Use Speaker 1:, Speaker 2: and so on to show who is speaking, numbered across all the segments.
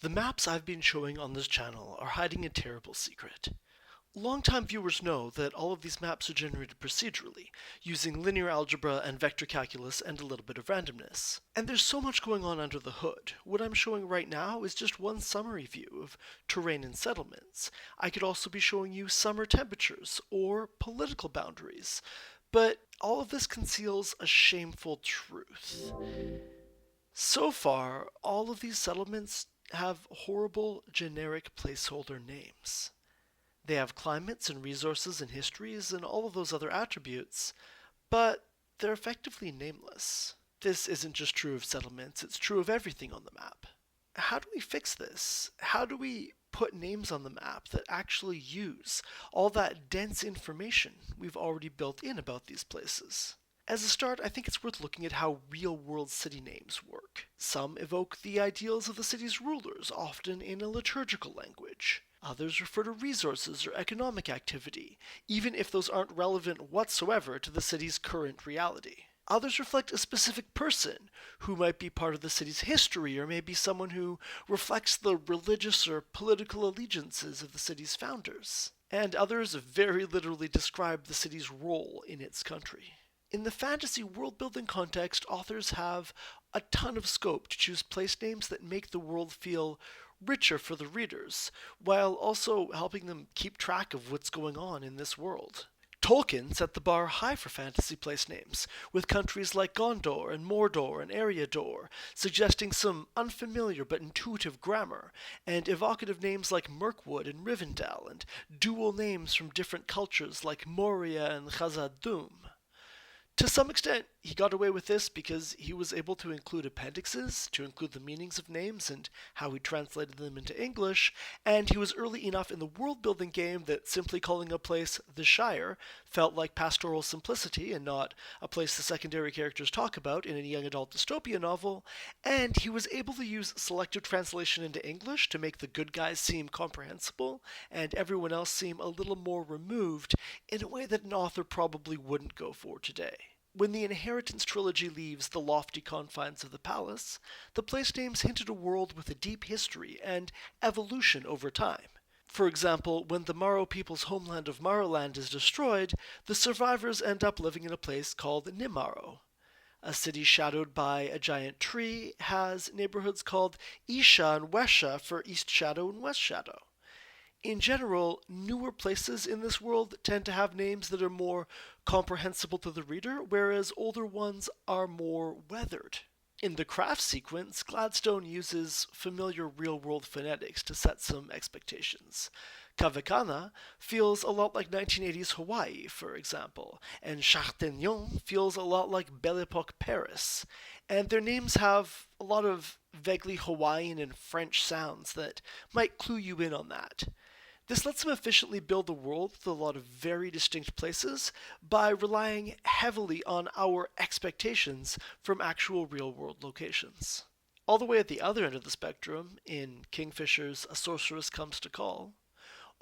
Speaker 1: The maps I've been showing on this channel are hiding a terrible secret. Longtime viewers know that all of these maps are generated procedurally, using linear algebra and vector calculus and a little bit of randomness. And there's so much going on under the hood. What I'm showing right now is just one summary view of terrain and settlements. I could also be showing you summer temperatures or political boundaries. But all of this conceals a shameful truth. So far, all of these settlements have horrible generic placeholder names. They have climates and resources and histories and all of those other attributes, but they're effectively nameless. This isn't just true of settlements, it's true of everything on the map. How do we fix this? How do we put names on the map that actually use all that dense information we've already built in about these places? As a start, I think it's worth looking at how real-world city names work. Some evoke the ideals of the city's rulers, often in a liturgical language. Others refer to resources or economic activity, even if those aren't relevant whatsoever to the city's current reality. Others reflect a specific person who might be part of the city's history, or maybe someone who reflects the religious or political allegiances of the city's founders. And others very literally describe the city's role in its country. In the fantasy world-building context, authors have a ton of scope to choose place names that make the world feel richer for the readers, while also helping them keep track of what's going on in this world. Tolkien set the bar high for fantasy place names, with countries like Gondor and Mordor and Eriador suggesting some unfamiliar but intuitive grammar, and evocative names like Mirkwood and Rivendell, and dual names from different cultures like Moria and Khazad-dûm. To some extent, he got away with this because he was able to include appendixes to include the meanings of names and how he translated them into English, and he was early enough in the world-building game that simply calling a place the Shire felt like pastoral simplicity and not a place the secondary characters talk about in a young adult dystopia novel, and he was able to use selective translation into English to make the good guys seem comprehensible and everyone else seem a little more removed in a way that an author probably wouldn't go for today. When the Inheritance trilogy leaves the lofty confines of the palace, the place names hint at a world with a deep history and evolution over time. For example, when the Maro people's homeland of Maroland is destroyed, the survivors end up living in a place called Nimaro. A city shadowed by a giant tree has neighborhoods called Isha and Wesha for East Shadow and West Shadow. In general, newer places in this world tend to have names that are more comprehensible to the reader, whereas older ones are more weathered. In the craft sequence, Gladstone uses familiar real-world phonetics to set some expectations. Kavekana feels a lot like 1980s Hawaii, for example, and Chartignon feels a lot like Belle Epoque Paris, and their names have a lot of vaguely Hawaiian and French sounds that might clue you in on that. This lets them efficiently build a world with a lot of very distinct places by relying heavily on our expectations from actual real-world locations. All the way at the other end of the spectrum, in Kingfisher's A Sorceress Comes to Call,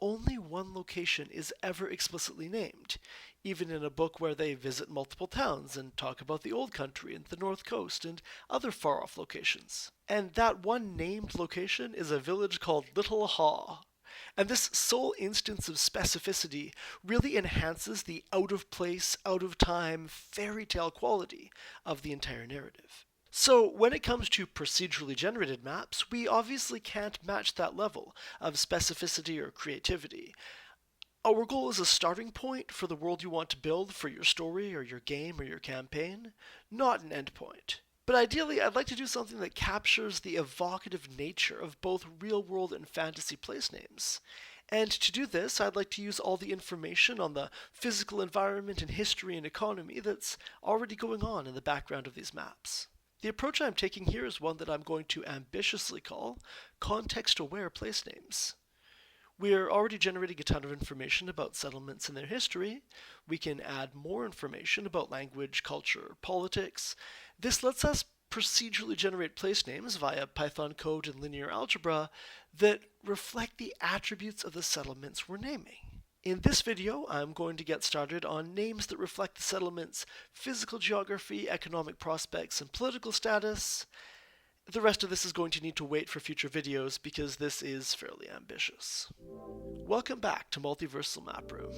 Speaker 1: only one location is ever explicitly named, even in a book where they visit multiple towns and talk about the Old Country and the North Coast and other far-off locations. And that one named location is a village called Little Haw. And this sole instance of specificity really enhances the out-of-place, out-of-time, fairy tale quality of the entire narrative. So when it comes to procedurally generated maps, we obviously can't match that level of specificity or creativity. Our goal is a starting point for the world you want to build for your story or your game or your campaign, not an endpoint. But ideally, I'd like to do something that captures the evocative nature of both real-world and fantasy place names. And to do this, I'd like to use all the information on the physical environment and history and economy that's already going on in the background of these maps. The approach I'm taking here is one that I'm going to ambitiously call context-aware place names. We're already generating a ton of information about settlements and their history. We can add more information about language, culture, politics. This lets us procedurally generate place names via Python code and linear algebra that reflect the attributes of the settlements we're naming. In this video, I'm going to get started on names that reflect the settlement's physical geography, economic prospects, and political status, The rest of this is going to need to wait for future videos because this is fairly ambitious. Welcome back to Multiversal Map Room.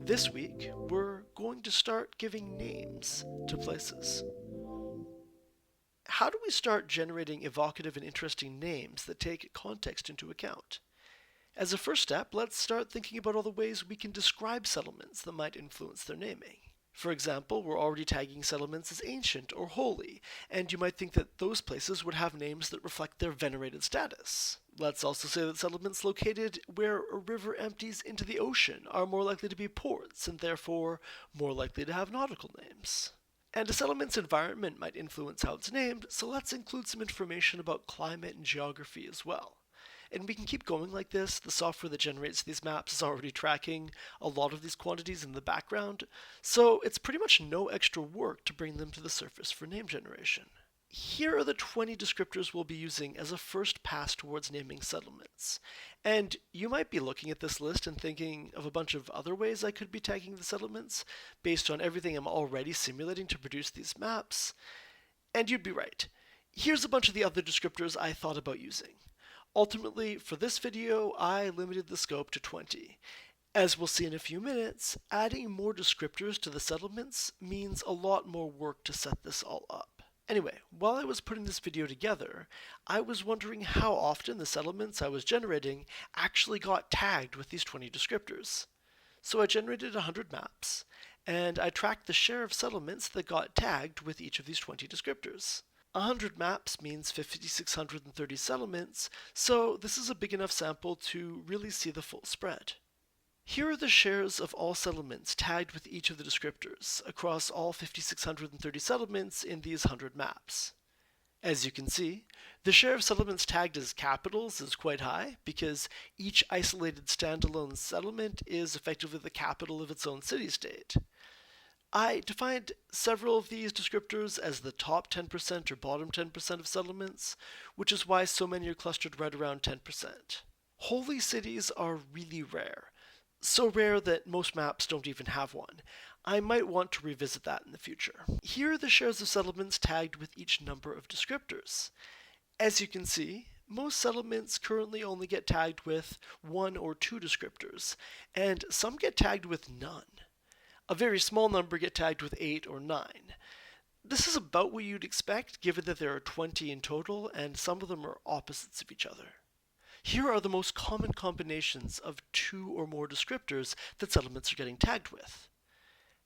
Speaker 1: This week, we're going to start giving names to places. How do we start generating evocative and interesting names that take context into account? As a first step, let's start thinking about all the ways we can describe settlements that might influence their naming. For example, we're already tagging settlements as ancient or holy, and you might think that those places would have names that reflect their venerated status. Let's also say that settlements located where a river empties into the ocean are more likely to be ports, and therefore more likely to have nautical names. And a settlement's environment might influence how it's named, so let's include some information about climate and geography as well. And we can keep going like this. The software that generates these maps is already tracking a lot of these quantities in the background, so it's pretty much no extra work to bring them to the surface for name generation. Here are the 20 descriptors we'll be using as a first pass towards naming settlements. And you might be looking at this list and thinking of a bunch of other ways I could be tagging the settlements based on everything I'm already simulating to produce these maps. And you'd be right. Here's a bunch of the other descriptors I thought about using. Ultimately, for this video, I limited the scope to 20. As we'll see in a few minutes, adding more descriptors to the settlements means a lot more work to set this all up. Anyway, while I was putting this video together, I was wondering how often the settlements I was generating actually got tagged with these 20 descriptors. So I generated 100 maps, and I tracked the share of settlements that got tagged with each of these 20 descriptors. 100 maps means 5,630 settlements, so this is a big enough sample to really see the full spread. Here are the shares of all settlements tagged with each of the descriptors across all 5,630 settlements in these 100 maps. As you can see, the share of settlements tagged as capitals is quite high because each isolated standalone settlement is effectively the capital of its own city-state. I defined several of these descriptors as the top 10% or bottom 10% of settlements, which is why so many are clustered right around 10%. Holy cities are really rare. So rare that most maps don't even have one. I might want to revisit that in the future. Here are the shares of settlements tagged with each number of descriptors. As you can see, most settlements currently only get tagged with 1 or 2 descriptors, and some get tagged with none. A very small number get tagged with 8 or 9. This is about what you'd expect, given that there are 20 in total, and some of them are opposites of each other. Here are the most common combinations of 2 or more descriptors that settlements are getting tagged with.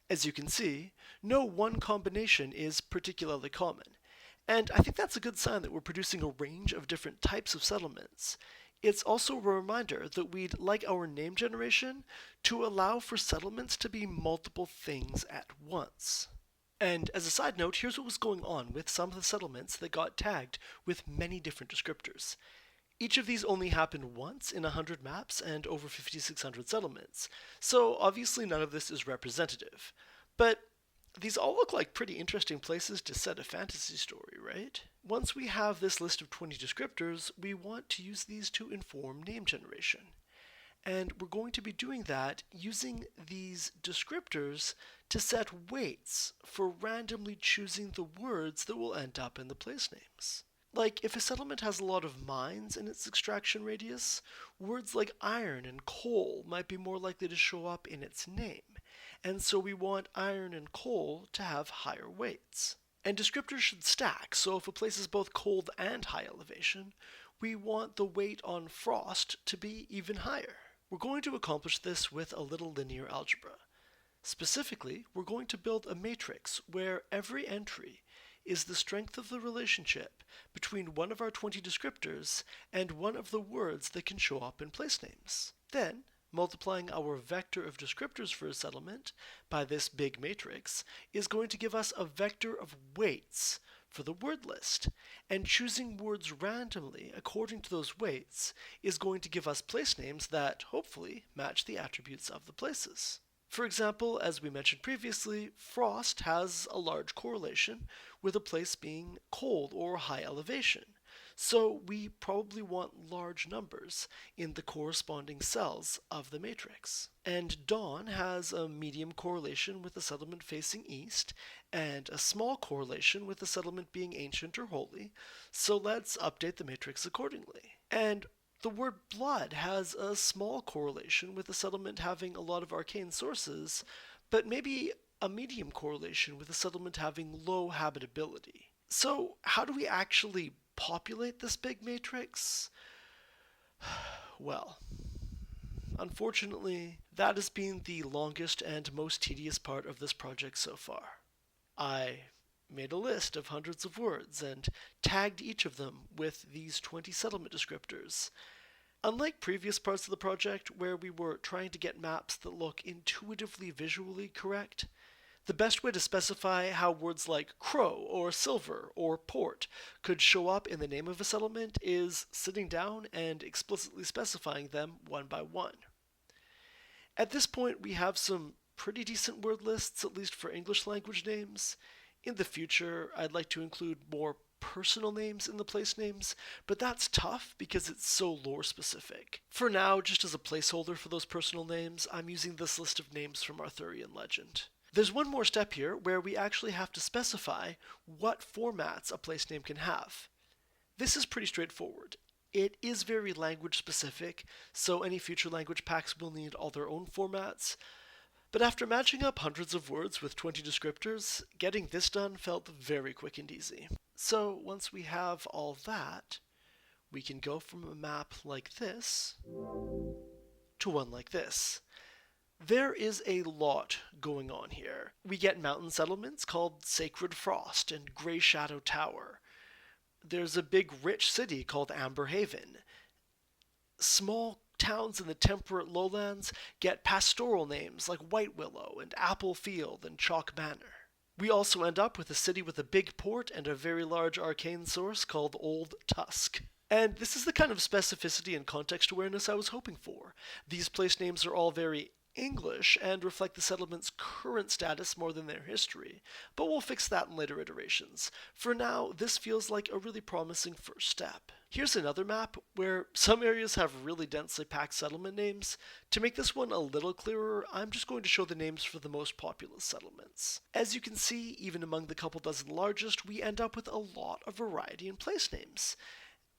Speaker 1: As you can see, no one combination is particularly common, and I think that's a good sign that we're producing a range of different types of settlements. It's also a reminder that we'd like our name generation to allow for settlements to be multiple things at once. And as a side note, here's what was going on with some of the settlements that got tagged with many different descriptors. Each of these only happened once in 100 maps and over 5,600 settlements, so obviously none of this is representative. But these all look like pretty interesting places to set a fantasy story, right? Once we have this list of 20 descriptors, we want to use these to inform name generation. And we're going to be doing that using these descriptors to set weights for randomly choosing the words that will end up in the place names. Like, if a settlement has a lot of mines in its extraction radius, words like iron and coal might be more likely to show up in its name, and so we want iron and coal to have higher weights. And descriptors should stack, so if a place is both cold and high elevation, we want the weight on frost to be even higher. We're going to accomplish this with a little linear algebra. Specifically, we're going to build a matrix where every entry is the strength of the relationship between one of our 20 descriptors and one of the words that can show up in place names. Then, multiplying our vector of descriptors for a settlement by this big matrix is going to give us a vector of weights for the word list, and choosing words randomly according to those weights is going to give us place names that, hopefully, match the attributes of the places. For example, as we mentioned previously, frost has a large correlation with a place being cold or high elevation. So we probably want large numbers in the corresponding cells of the matrix. And dawn has a medium correlation with the settlement facing east, and a small correlation with the settlement being ancient or holy, so let's update the matrix accordingly. And the word blood has a small correlation with the settlement having a lot of arcane sources, but maybe a medium correlation with the settlement having low habitability. So, how do we actually populate this big matrix? Well, unfortunately, that has been the longest and most tedious part of this project so far. I made a list of hundreds of words and tagged each of them with these 20 settlement descriptors. Unlike previous parts of the project where we were trying to get maps that look intuitively visually correct, the best way to specify how words like crow or silver or port could show up in the name of a settlement is sitting down and explicitly specifying them one by one. At this point, we have some pretty decent word lists, at least for English language names. In the future, I'd like to include more personal names in the place names, but that's tough because it's so lore specific. For now, just as a placeholder for those personal names, I'm using this list of names from Arthurian legend. There's one more step here where we actually have to specify what formats a place name can have. This is pretty straightforward. It is very language specific, so any future language packs will need all their own formats. But after matching up hundreds of words with 20 descriptors, getting this done felt very quick and easy. So once we have all that, we can go from a map like this to one like this. There is a lot going on here. We get mountain settlements called Sacred Frost and Grey Shadow Tower. There's a big rich city called Amber Haven. Small towns in the temperate lowlands get pastoral names like White Willow and Apple Field and Chalk Manor. We also end up with a city with a big port and a very large arcane source called Old Tusk. And this is the kind of specificity and context awareness I was hoping for. These place names are all very English and reflect the settlement's current status more than their history, but we'll fix that in later iterations. For now, this feels like a really promising first step. Here's another map where some areas have really densely packed settlement names. To make this one a little clearer, I'm just going to show the names for the most populous settlements. As you can see, even among the couple dozen largest, we end up with a lot of variety in place names.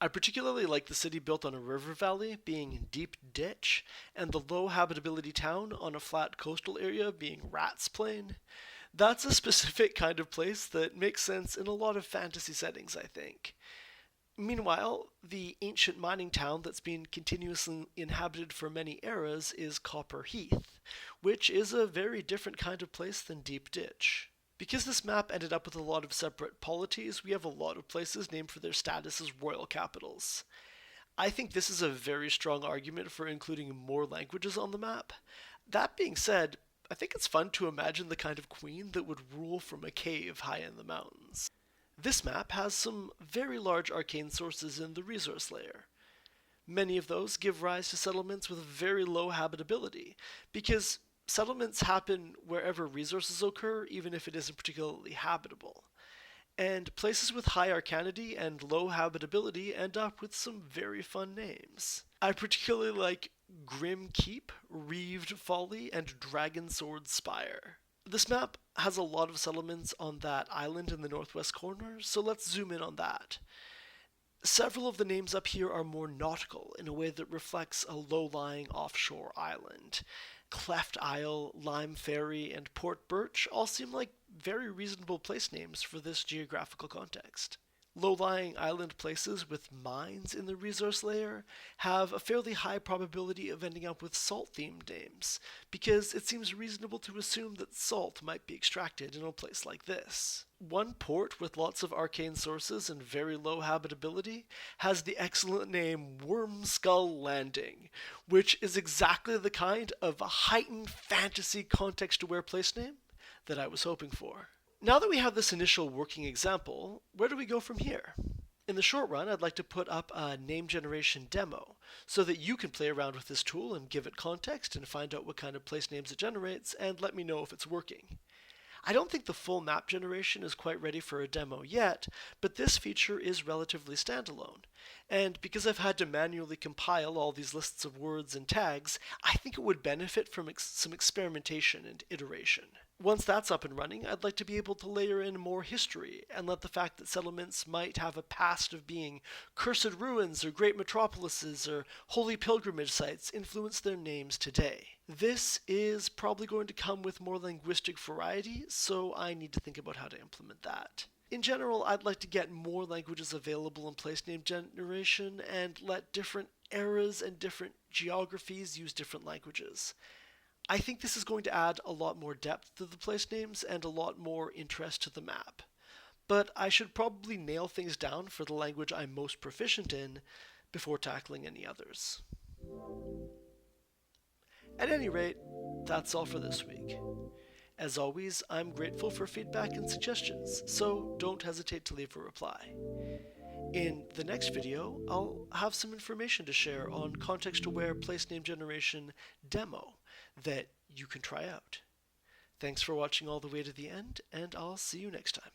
Speaker 1: I particularly like the city built on a river valley being Deep Ditch, and the low habitability town on a flat coastal area being Rat's Plain. That's a specific kind of place that makes sense in a lot of fantasy settings, I think. Meanwhile, the ancient mining town that's been continuously inhabited for many eras is Copper Heath, which is a very different kind of place than Deep Ditch. Because this map ended up with a lot of separate polities, we have a lot of places named for their status as royal capitals. I think this is a very strong argument for including more languages on the map. That being said, I think it's fun to imagine the kind of queen that would rule from a cave high in the mountains. This map has some very large arcane sources in the resource layer. Many of those give rise to settlements with very low habitability, because settlements happen wherever resources occur, even if it isn't particularly habitable. And places with high arcanity and low habitability end up with some very fun names. I particularly like Grim Keep, Reaved Folly, and Dragon Sword Spire. This map has a lot of settlements on that island in the northwest corner, so let's zoom in on that. Several of the names up here are more nautical in a way that reflects a low-lying offshore island. Cleft Isle, Lime Ferry, and Port Birch all seem like very reasonable place names for this geographical context. Low-lying island places with mines in the resource layer have a fairly high probability of ending up with salt-themed names, because it seems reasonable to assume that salt might be extracted in a place like this. One port with lots of arcane sources and very low habitability has the excellent name Wormskull Landing, which is exactly the kind of heightened fantasy context-aware place name that I was hoping for. Now that we have this initial working example, where do we go from here? In the short run, I'd like to put up a name generation demo so that you can play around with this tool and give it context and find out what kind of place names it generates and let me know if it's working. I don't think the full map generation is quite ready for a demo yet, but this feature is relatively standalone. And because I've had to manually compile all these lists of words and tags, I think it would benefit from some experimentation and iteration. Once that's up and running, I'd like to be able to layer in more history and let the fact that settlements might have a past of being cursed ruins or great metropolises or holy pilgrimage sites influence their names today. This is probably going to come with more linguistic variety, so I need to think about how to implement that. In general, I'd like to get more languages available in place name generation and let different eras and different geographies use different languages. I think this is going to add a lot more depth to the place names and a lot more interest to the map. But I should probably nail things down for the language I'm most proficient in before tackling any others. At any rate, that's all for this week. As always, I'm grateful for feedback and suggestions, so don't hesitate to leave a reply. In the next video, I'll have some information to share on context-aware place name generation demo that you can try out. Thanks for watching all the way to the end, and I'll see you next time.